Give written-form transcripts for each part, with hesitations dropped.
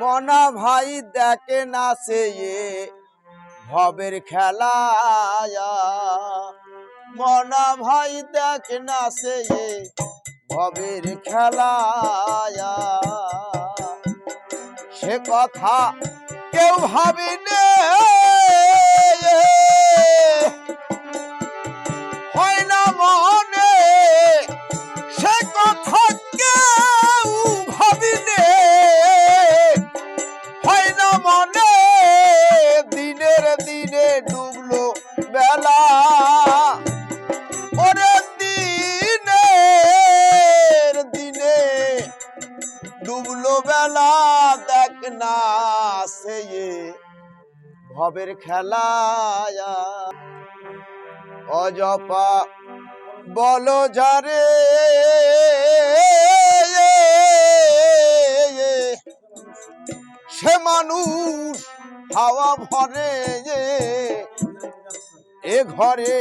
মনা ভাই দেখে না সে ভবের খেলা, মনা ভাই দেখে না সে ভবের খেলা, সে কথা কেউ ভাবিনে, হয় না মনে সে কথা কেউ ভাবিনে, হয় না মনে দিনের দিনে ডুবলো বেলা, ওরে দিনের দিনে ডুবলো বেলা, দেখ না সে ভবের খেলা। অজপা বলো যারে সে মানুষ হাওয়া ভরে, এ ঘরে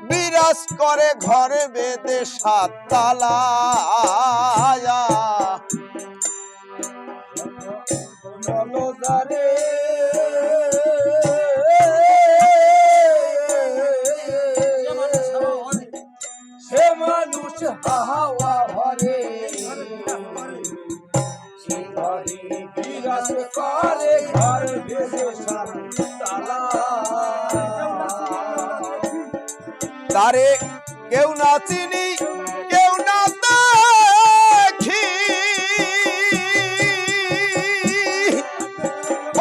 বিরাজ করে ঘরে বেঁধে সাত তালা, বলো যারে সে মানুষ হাওয়া ভরে, সে ঘরে বিরাজ করে ঘর বেঁধে সাত তালা, তারে কেউ না চিনি কেউ না দেখি,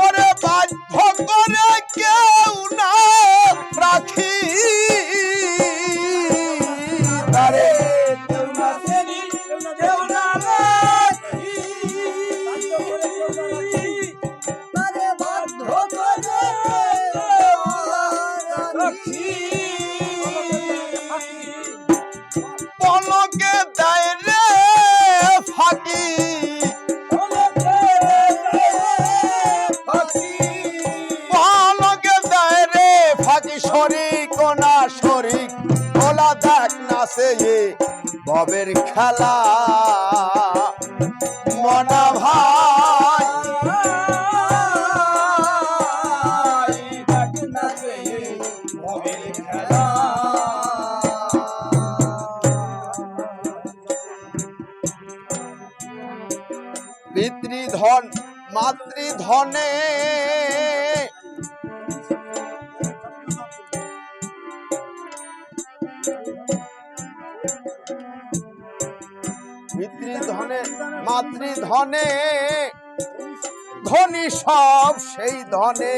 ওরে বাধ্য করে কেউ না রাখি, তারে কেউ না চিনি কেউ না দেখি, তারে বাধ্য করে রাখি, পলকে দেয় রে ফাঁকি, পলকে দেয় রে ফাঁকি, শরিক না শরিক বলা, দেখ না সে ভবের খেলা, মনা ভাই দেখ না সে ভবের খেলা। পিতৃধন মাতৃধনে পিতৃধনে মাতৃধনে ধনী সব সেই ধনে,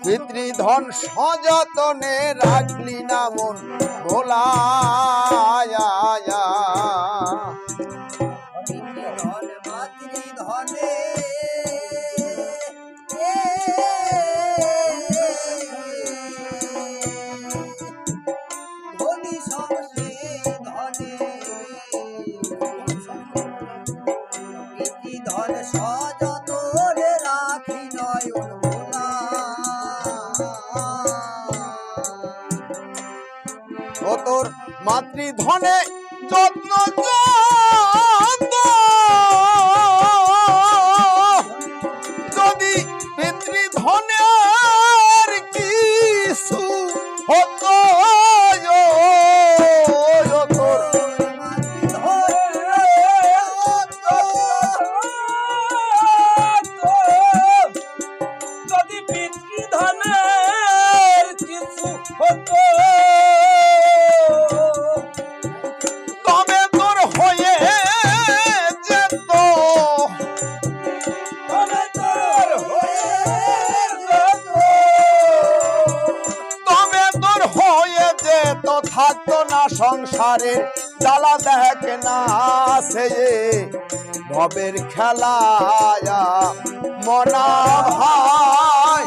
পিতৃধন সযতনে রাখলি না মন ভোলায়া, মাতৃধনে ধনী সব সেই ধনে, পিতৃধন সযতনে রাখি নয়ন ভোলা, ও তোর মাতৃধনে যত্ন যদি পিতৃধনের কিছু হতো, যদি পিতৃধনের কিছু হতো, তবে তোর হয়ে যেত, তবে তোর হয়ে যেত, তবে তোর হয়ে যেত, থাকতো না সংসারে জ্বালা, দেখ না সে ভবের খেলা, মনা ভাই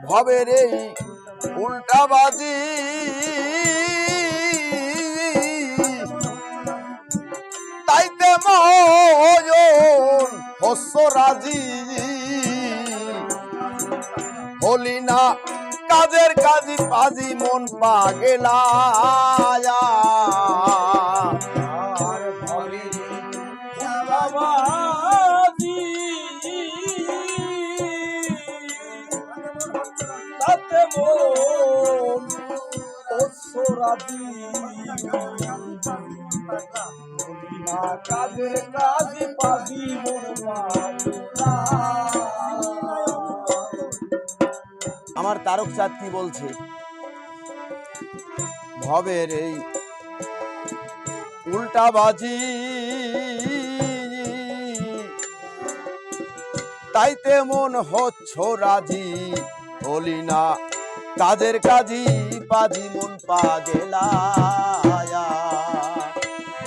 ভবের এই উল্টাবাজি, তাইতে ময়ন রাজি হলি না কাজের কাজী পাজি মন পাগেলা কাজের কাজী পাজি আমার তারক চাঁদ কি বলছে ভবের এই উল্টা বাজি তাইতে মন হচ্ছ রাজি হলি না কাজের কাজী পাজি মন পাগেলা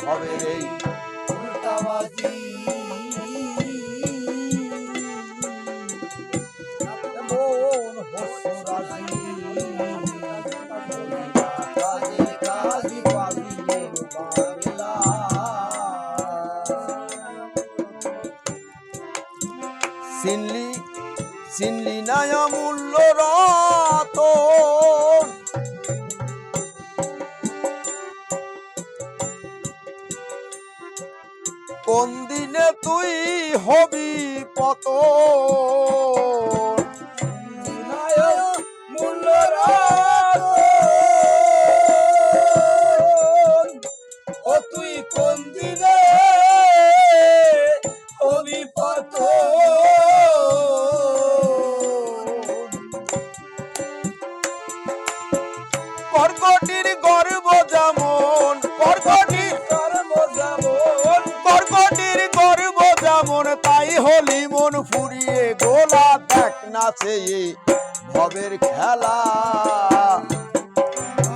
ভবের এই উল্টা বাজি মন হচ্ছ রাজি কাজের কাজী পাজি মন পাগেলা চিনলি না অমূল্য রতন কোন দিনে তুই হবি পতন মূল্য রতন ও তুই কোন দিনে হবি পতন কর্কটির গর্ব যেমন কর্কটির গর্ব যেমন তাই হলি মন ফুরিয়ে গোলা দেখ নাচে ভবের খেলা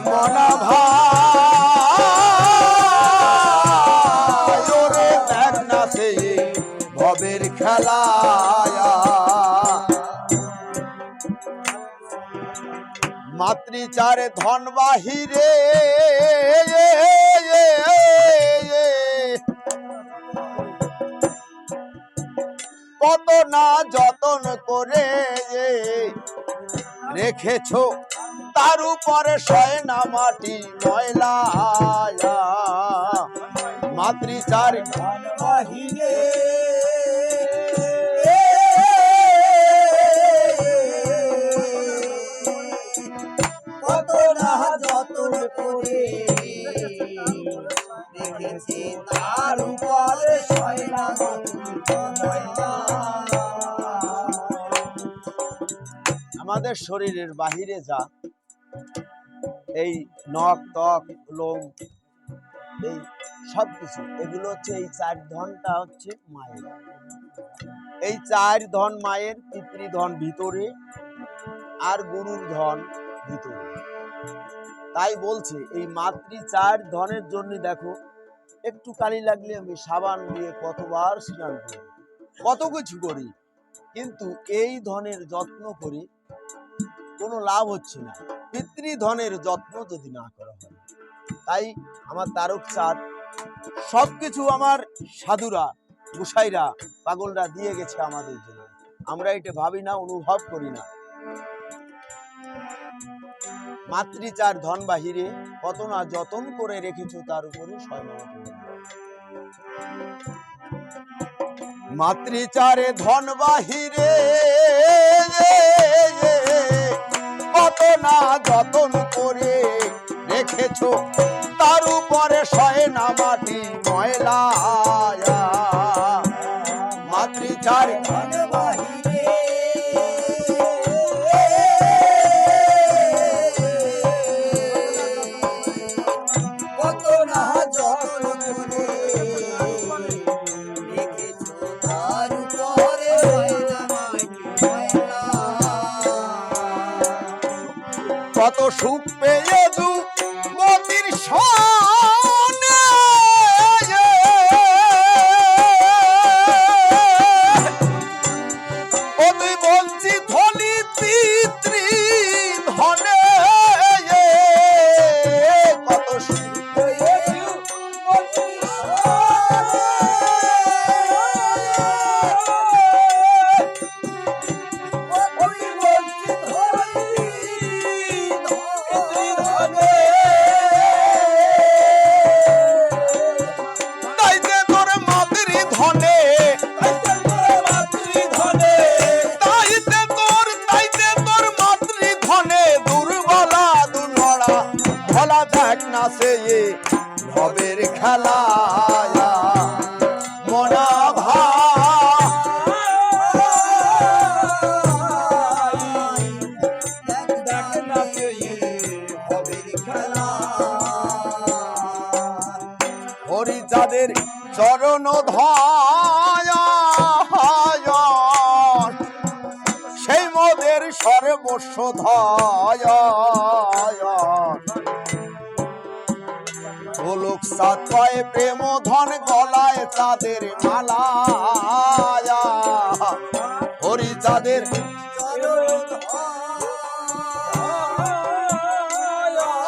মনা ভাই ওরে দেখ নাচে ভবের খেলা মাতৃচারে ধন বাহিরে কত না যতন করে রেখেছো তার উপরে শয় না মাটি ময়লা মাতৃচার ধন বাহিরে কত না যতন করে রেখেছি তার উপরে শয় না আমাদের শরীরের বাহিরে যা এই নখ ত্বক লোম এই সবকিছু এগুলো হচ্ছে এই চার ধনটা হচ্ছে মায়ের এই চার ধন মায়ের পিতৃধন ভিতরে আর গুরুর ধন ভিতরে তাই বলছে এই মাতৃ চার ধনের জন্য দেখো একটু কালি লাগলে আমি সাবান দিয়ে কতবার স্নান করি কত কিছু করি কিন্তু এই ধনের যত্ন করি কোনো লাভ হচ্ছে না পিতৃধনের যত্ন যদি না করা হয় তাই আমার তারক চাঁদ সবকিছু আমার সাধুরা গোসাইরা পাগলরা দিয়ে গেছে আমাদের জন্য আমরা এটা ভাবি না অনুভব করি না মাতৃচার ধন বাহিরে কত না যতন করে রেখেছো তার উপরে মাতৃচারে ধন বাহিরে কত না যতন করে রেখেছো তার উপরে শয়ে না মাটি ময়লা মাতৃচারে ধন বাহিরে কত না যতন করে রেখেছো তার উপরে শয় না মাটি ময়লা কত সুখ পেয়ে দু মতির সনে ও তুই বলছি ধনী পিতৃ ধনে কত সুখ পেয়ে দু মতির সনে নাচে এ ভবের খেলা মনা হরি যাদের চরণ ধায় সেই মোদের সর্বস্ব ধায় গোলক সাত পায়ে প্রেম ধন গলায় তাদের মালা হরি যাদের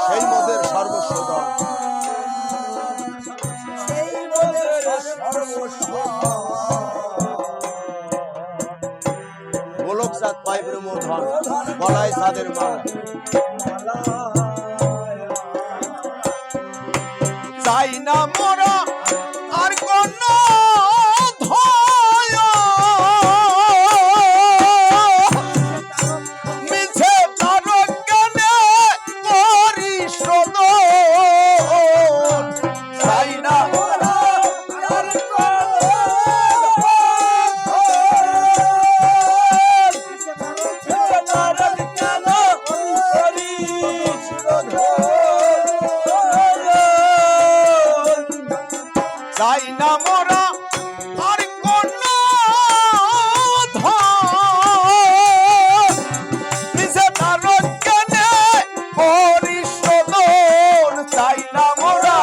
সেই মোদের সর্বস্ব ধন গোলক সাত পায়ে প্রেম ধন গলায় তাদের মালা চাই না মোরা আর কোন মিছে তার জ্ঞানে করি শ্রোদন চাই না মোরা আর চাই না মোরা আর কোন নিজে তার জ্ঞানে করি শোধন চাই না মোরা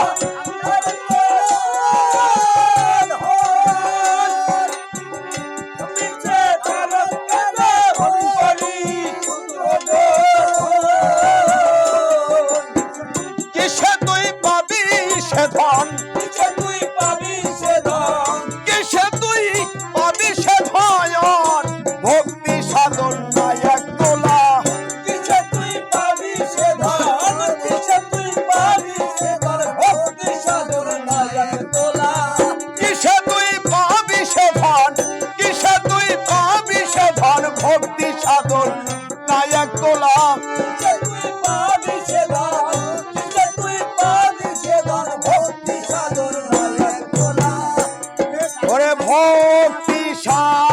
কিসে তুই পাবি সে ধন ভক্তি সাধন নায়ক তোলা কিসে তুই পাবি সে ধন কিসে তুই পাবি সে ধন ভক্তি সাধন নায়ক তোলা কিসে তুই পাবি সে ধন কিসে তুই পাবি সে ধন ভক্তি সাধন নায়ক তোলা কিসে তুই পাবি সে ধন কিসে তুই পাবি সে ধন ভক্তি সাধন নায়ক তোলা ওরে ভক্তি সাধন